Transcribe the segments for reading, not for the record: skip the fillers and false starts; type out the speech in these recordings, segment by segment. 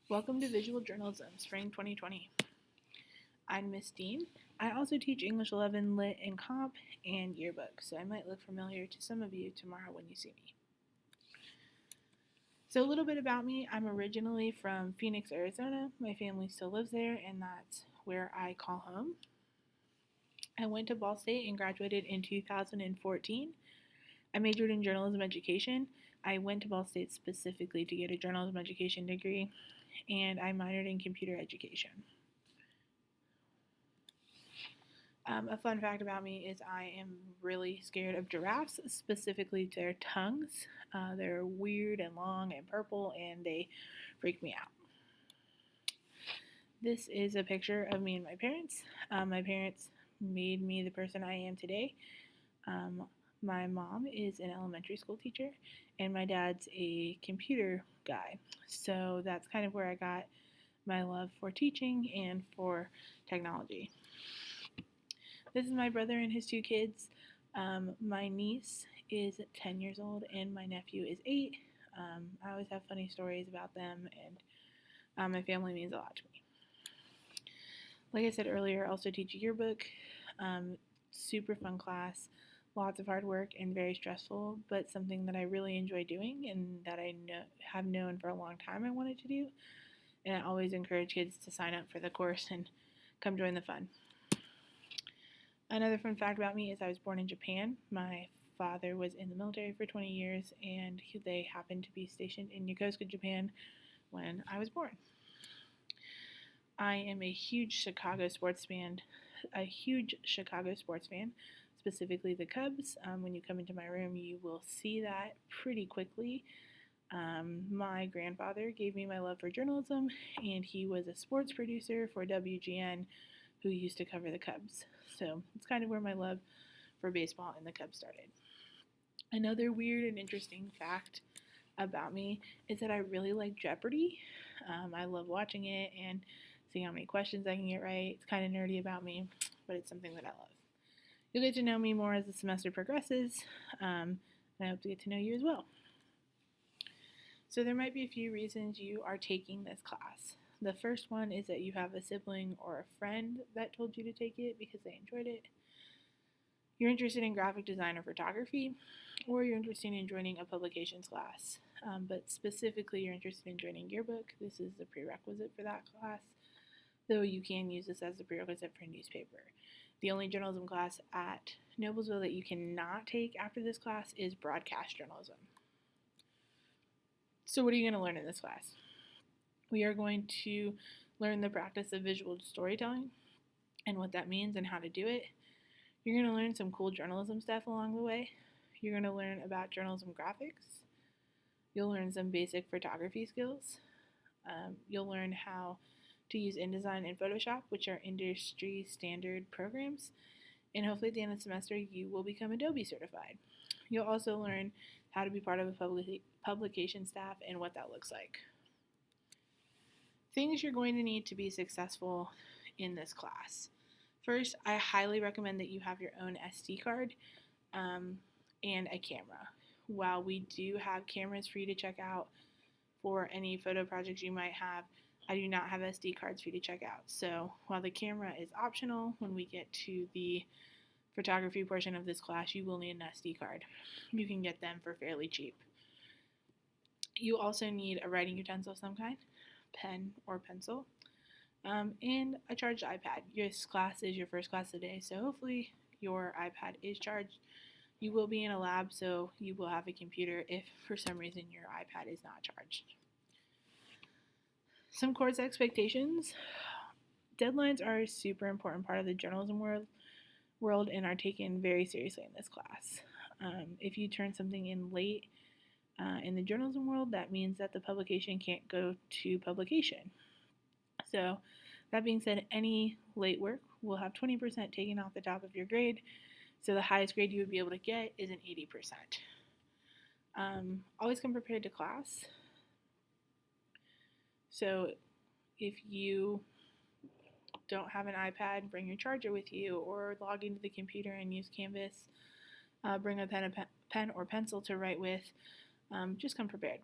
Welcome to Visual Journalism, Spring 2020. I'm Miss Dean. I also teach English 11 Lit and Comp and Yearbook, so I might look familiar to some of you tomorrow when you see me. So, a little bit about me. I'm originally from Phoenix, Arizona. My family still lives there, and that's where I call home. I went to Ball State and graduated in 2014. I majored in journalism education. I went to Ball State specifically to get a journalism education degree, and I minored in computer education. A fun fact about me is I am really scared of giraffes, specifically their tongues. They're weird and long and purple, and they freak me out. This is a picture of me and my parents. My parents made me the person I am today. My mom is an elementary school teacher, and my dad's a computer guy. So that's kind of where I got my love for teaching and for technology. This is my brother and his two kids. My niece is 10 years old and my nephew is 8. I always have funny stories about them, and my family means a lot to me. Like I said earlier, I also teach yearbook. Super fun class, lots of hard work and very stressful, but something that I really enjoy doing and that I have known for a long time I wanted to do. And I always encourage kids to sign up for the course and come join the fun. Another fun fact about me is I was born in Japan. My father was in the military for 20 years, and they happened to be stationed in Yokosuka, Japan when I was born. I am a huge Chicago sports fan, specifically the Cubs. When you come into my room, you will see that pretty quickly. My grandfather gave me my love for journalism, and he was a sports producer for WGN who used to cover the Cubs. So it's kind of where my love for baseball and the Cubs started. Another weird and interesting fact about me is that I really like Jeopardy. I love watching it and seeing how many questions I can get right. It's kind of nerdy about me, but it's something that I love. You'll get to know me more as the semester progresses, and I hope to get to know you as well. So there might be a few reasons you are taking this class. The first one is that you have a sibling or a friend that told you to take it because they enjoyed it. You're interested in graphic design or photography, or you're interested in joining a publications class. But specifically, you're interested in joining yearbook. This is the prerequisite for that class, though you can use this as a prerequisite for newspaper. The only journalism class at Noblesville that you cannot take after this class is broadcast journalism. So what are you going to learn in this class? We are going to learn the practice of visual storytelling and what that means and how to do it. You're going to learn some cool journalism stuff along the way. You're going to learn about journalism graphics. You'll learn some basic photography skills. You'll learn how to use InDesign and Photoshop, which are industry standard programs. And hopefully at the end of the semester, you will become Adobe certified. You'll also learn how to be part of a publication staff and what that looks like. Things you're going to need to be successful in this class. First, I highly recommend that you have your own SD card and a camera. While we do have cameras for you to check out for any photo projects you might have, I do not have SD cards for you to check out. So while the camera is optional, when we get to the photography portion of this class, you will need an SD card. You can get them for fairly cheap. You also need a writing utensil of some kind, pen or pencil, and a charged iPad. This class is your first class today, so hopefully your iPad is charged. You will be in a lab, so you will have a computer if for some reason your iPad is not charged. Some course expectations. Deadlines are a super important part of the journalism world and are taken very seriously in this class. If you turn something in late in the journalism world, that means that the publication can't go to publication. So that being said, any late work will have 20% taken off the top of your grade. So the highest grade you would be able to get is an 80%. Always come prepared to class. So if you don't have an iPad, bring your charger with you, or log into the computer and use Canvas. Bring a pen or pencil to write with. Just come prepared.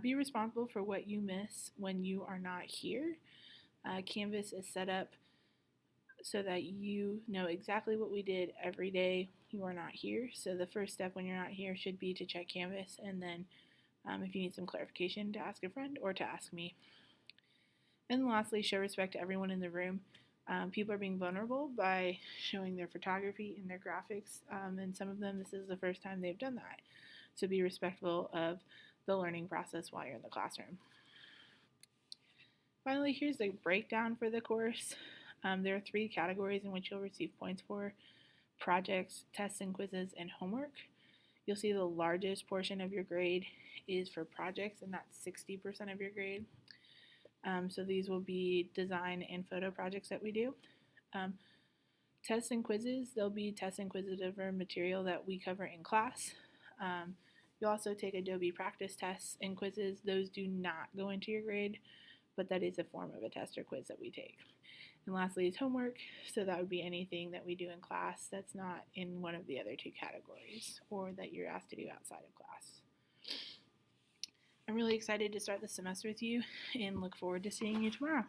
Be responsible for what you miss when you are not here. Canvas is set up so that you know exactly what we did every day you are not here. So the first step when you're not here should be to check Canvas, and then if you need some clarification, to ask a friend or to ask me. And lastly, show respect to everyone in the room. People are being vulnerable by showing their photography and their graphics, and some of them, this is the first time they've done that. So be respectful of the learning process while you're in the classroom. Finally, here's the breakdown for the course. There are 3 categories in which you'll receive points for: projects, tests and quizzes, and homework. You'll see the largest portion of your grade is for projects, and that's 60% of your grade. So these will be design and photo projects that we do. Tests and quizzes, there'll be tests and quizzes over material that we cover in class. You'll also take Adobe practice tests and quizzes. Those do not go into your grade, but that is a form of a test or quiz that we take. And lastly is homework, so that would be anything that we do in class that's not in one of the other 2 categories or that you're asked to do outside of class. I'm really excited to start the semester with you and look forward to seeing you tomorrow.